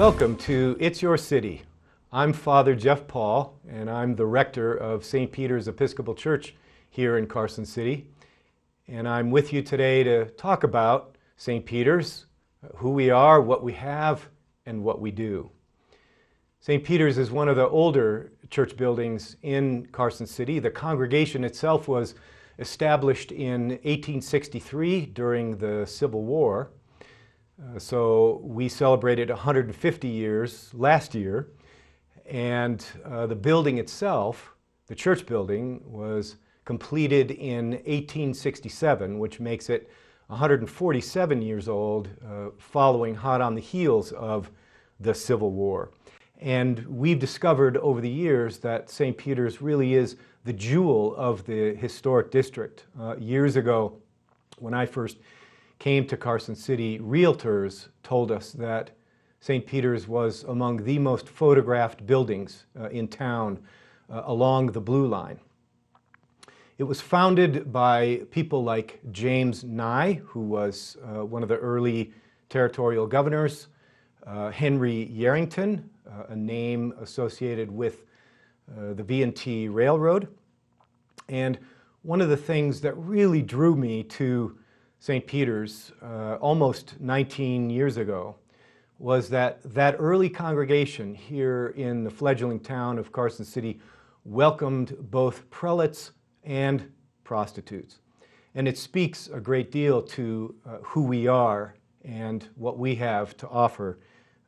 Welcome to It's Your City. I'm Father Jeff Paul, and I'm the rector of St. Peter's Episcopal Church here in Carson City. And I'm with you today to talk about St. Peter's, who we are, what we have, and what we do. St. Peter's is one of the older church buildings in Carson City. The congregation itself was established in 1863 during the Civil War. So we celebrated 150 years last year, and the building itself, the church building, was completed in 1867, which makes it 147 years old, following hot on the heels of the Civil War. And we've discovered over the years that St. Peter's really is the jewel of the historic district. Years ago, when I first came to Carson City, realtors told us that St. Peter's was among the most photographed buildings in town along the Blue Line. It was founded by people like James Nye, who was one of the early territorial governors, Henry Yarrington, a name associated with the V&T Railroad. And one of the things that really drew me to St. Peter's almost 19 years ago was that early congregation here in the fledgling town of Carson City welcomed both prelates and prostitutes. And it speaks a great deal to who we are and what we have to offer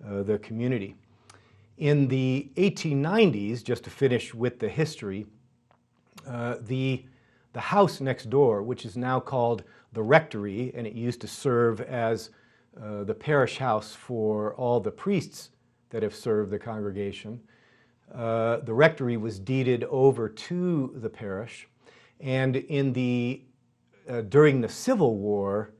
the community. In the 1890s, just to finish with the history, the house next door, which is now called the rectory, and it used to serve as the parish house for all the priests that have served the congregation. The rectory was deeded over to the parish, and during the Civil War,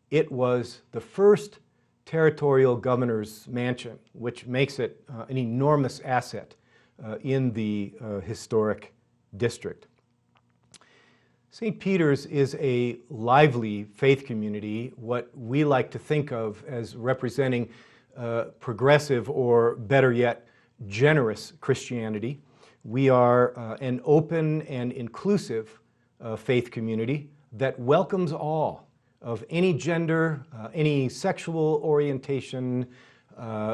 it was the first territorial governor's mansion, which makes it an enormous asset in the historic district. St. Peter's is a lively faith community, what we like to think of as representing progressive, or better yet, generous Christianity. We are an open and inclusive faith community that welcomes all of any gender, any sexual orientation,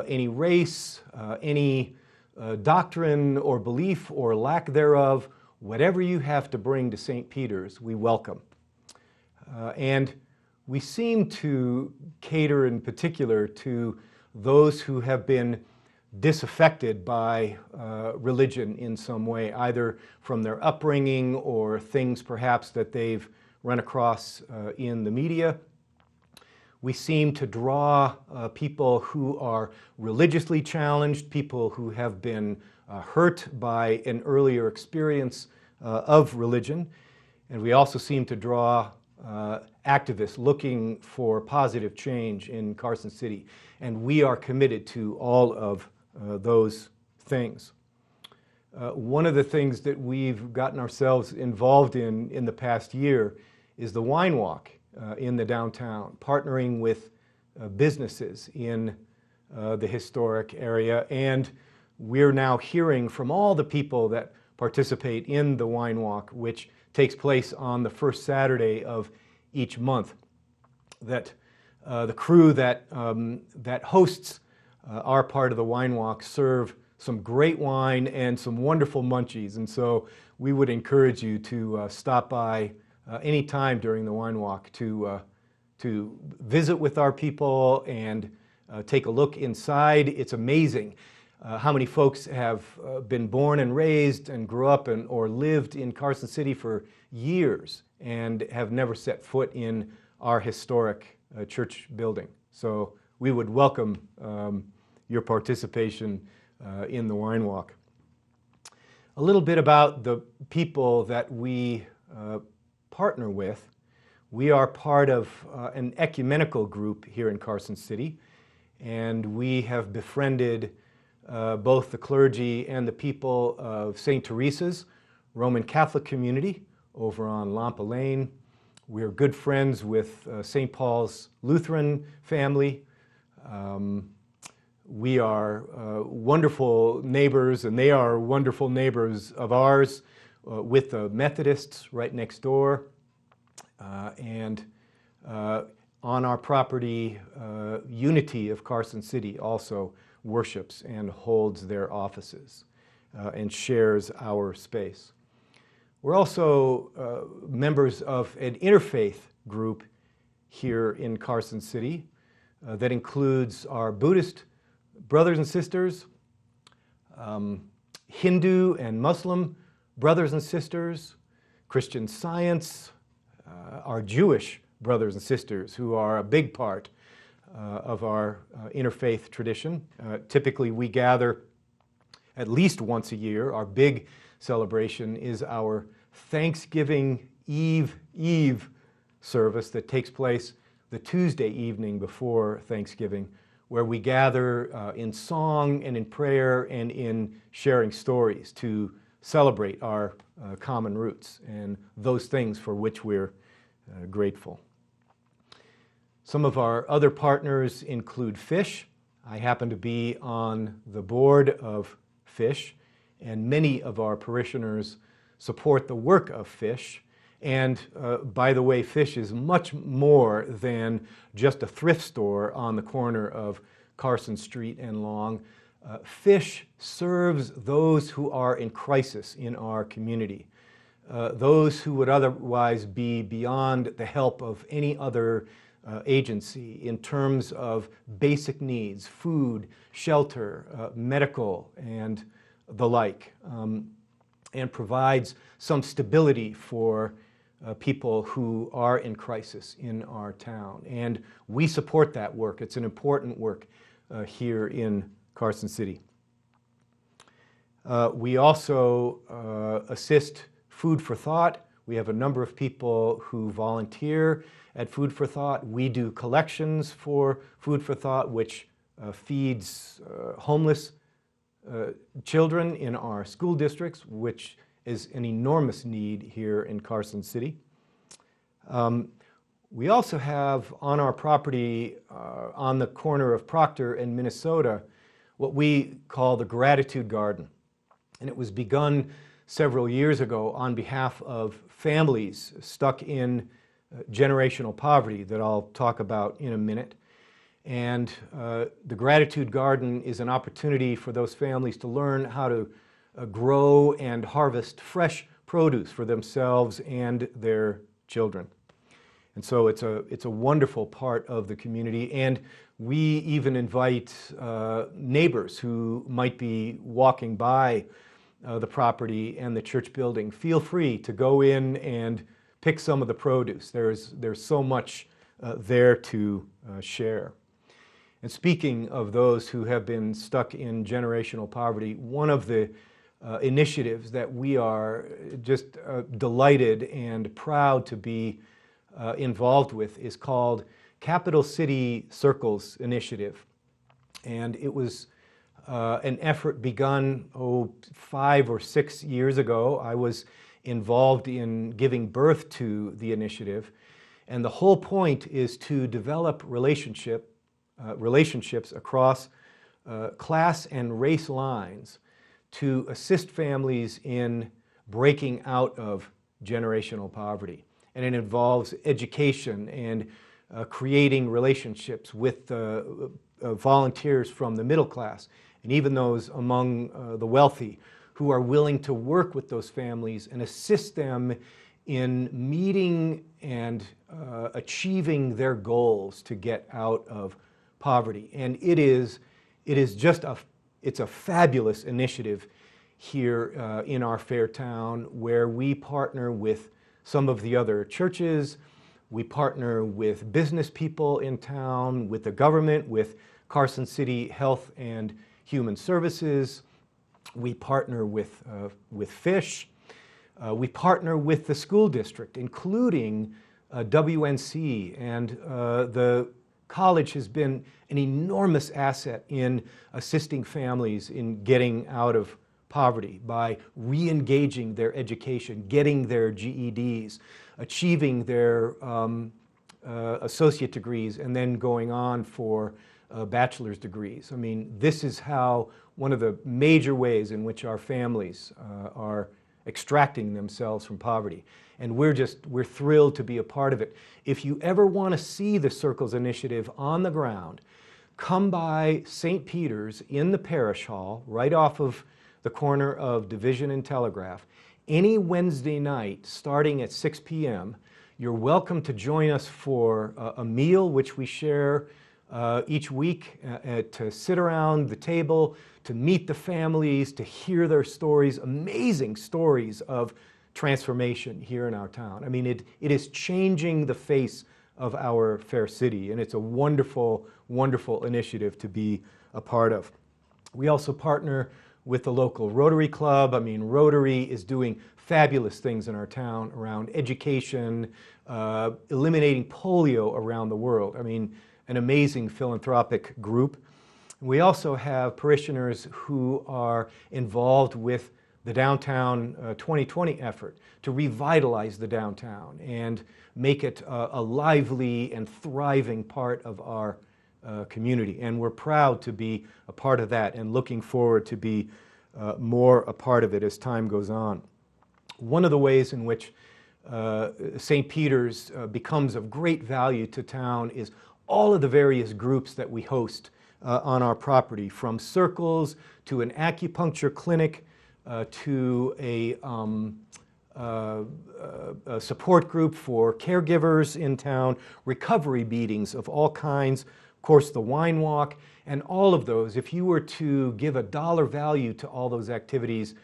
any race, any doctrine or belief or lack thereof. Whatever you have to bring to St. Peter's, we welcome. And we seem to cater in particular to those who have been disaffected by religion in some way, either from their upbringing or things perhaps that they've run across in the media. We seem to draw people who are religiously challenged, people who have been hurt by an earlier experience of religion. And we also seem to draw activists looking for positive change in Carson City. And we are committed to all of those things. One of the things that we've gotten ourselves involved in the past year is the wine walk in the downtown, partnering with businesses in the historic area. And we're now hearing from all the people that participate in the wine walk, which takes place on the first Saturday of each month, that the crew that hosts our part of the wine walk serve some great wine and some wonderful munchies. And so we would encourage you to stop by any time during the wine walk to visit with our people and take a look inside. It's amazing how many folks have been born and raised and grew up or lived in Carson City for years and have never set foot in our historic church building. So we would welcome your participation in the wine walk. A little bit about the people that we partner with. We are part of an ecumenical group here in Carson City, and we have befriended both the clergy and the people of St. Teresa's Roman Catholic community over on Lampa Lane. We're good friends with St. Paul's Lutheran family. We are wonderful neighbors, and they are wonderful neighbors of ours, with the Methodists right next door. And on our property, Unity of Carson City also worships and holds their offices and shares our space. We're also members of an interfaith group here in Carson City that includes our Buddhist brothers and sisters, Hindu and Muslim brothers and sisters, Christian Science, our Jewish brothers and sisters, who are a big part of our interfaith tradition. Typically we gather at least once a year. Our big celebration is our Thanksgiving Eve service that takes place the Tuesday evening before Thanksgiving, where we gather in song and in prayer and in sharing stories to celebrate our common roots and those things for which we're grateful. Some of our other partners include Fish. I happen to be on the board of Fish, and many of our parishioners support the work of Fish. And by the way, Fish is much more than just a thrift store on the corner of Carson Street and Long. Fish serves those who are in crisis in our community, those who would otherwise be beyond the help of any other agency in terms of basic needs, food, shelter, medical, and the like, and provides some stability for people who are in crisis in our town. And we support that work. It's an important work here in Carson City. We also assist Food for Thought. We have a number of people who volunteer at Food for Thought. We do collections for Food for Thought, which feeds homeless children in our school districts, which is an enormous need here in Carson City. We also have on our property on the corner of Proctor and Minnesota what we call the Gratitude Garden. And it was begun several years ago on behalf of families stuck in generational poverty that I'll talk about in a minute. And the Gratitude Garden is an opportunity for those families to learn how to grow and harvest fresh produce for themselves and their children. And so it's a wonderful part of the community, and we even invite neighbors who might be walking by the property and the church building. Feel free to go in and pick some of the produce. There's so much there to share. And speaking of those who have been stuck in generational poverty, one of the initiatives that we are just delighted and proud to be involved with is called Capital City Circles Initiative. And it was an effort begun 5 or 6 years ago. I was involved in giving birth to the initiative. And the whole point is to develop relationships across class and race lines to assist families in breaking out of generational poverty. And it involves education and creating relationships with volunteers from the middle class, and even those among the wealthy who are willing to work with those families and assist them in meeting and achieving their goals to get out of poverty. And it's a fabulous initiative here in our fair town, where we partner with some of the other churches. We partner with business people in town, with the government, with Carson City Health and Human Services. We partner with Fish. We partner with the school district, including WNC, and the college has been an enormous asset in assisting families in getting out of poverty by re-engaging their education, getting their GEDs, achieving their associate degrees, and then going on for bachelor's degrees. I mean, this is how one of the major ways in which our families are extracting themselves from poverty. And we're thrilled to be a part of it. If you ever want to see the Circles Initiative on the ground, come by St. Peter's in the parish hall, right off of the corner of Division and Telegraph, any Wednesday night starting at 6 p.m. You're welcome to join us for a meal, which we share each week, to sit around the table, to meet the families, to hear their stories, amazing stories of transformation here in our town. I mean, it is changing the face of our fair city, and it's a wonderful, wonderful initiative to be a part of. We also partner with the local Rotary Club. I mean, Rotary is doing fabulous things in our town around education, eliminating polio around the world. I mean, an amazing philanthropic group. We also have parishioners who are involved with the Downtown 2020 effort to revitalize the downtown and make it a lively and thriving part of our community. And we're proud to be a part of that and looking forward to be more a part of it as time goes on. One of the ways in which St. Peter's becomes of great value to town is all of the various groups that we host on our property, from circles to an acupuncture clinic to a support group for caregivers in town, recovery meetings of all kinds, of course the wine walk, and all of those. If you were to give a dollar value to all those activities,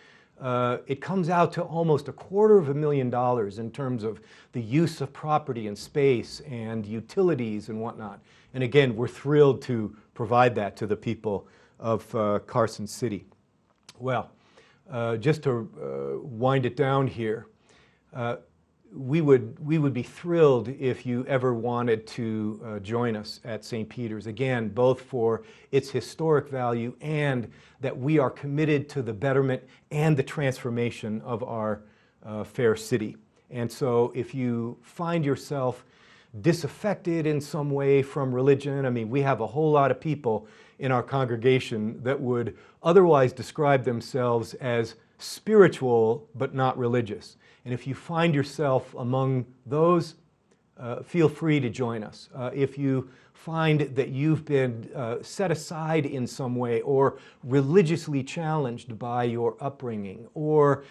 it comes out to almost $250,000 in terms of the use of property and space and utilities and whatnot. And again, we're thrilled to provide that to the people of Carson City. Well, just to wind it down here, we would be thrilled if you ever wanted to join us at St. Peter's, again, both for its historic value and that we are committed to the betterment and the transformation of our fair city. And so if you find yourself disaffected in some way from religion, I mean, we have a whole lot of people in our congregation that would otherwise describe themselves as spiritual but not religious. And if you find yourself among those, feel free to join us. If you find that you've been set aside in some way or religiously challenged by your upbringing, or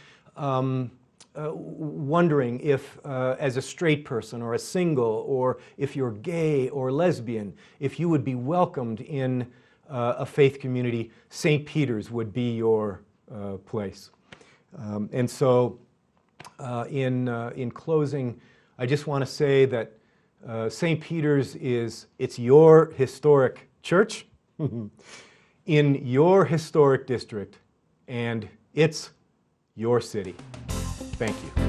wondering if, as a straight person or a single, or if you're gay or lesbian, if you would be welcomed in a faith community, St. Peter's would be your place. And so in closing, I just want to say that St. Peter's it's your historic church in your historic district, and it's your city. Thank you.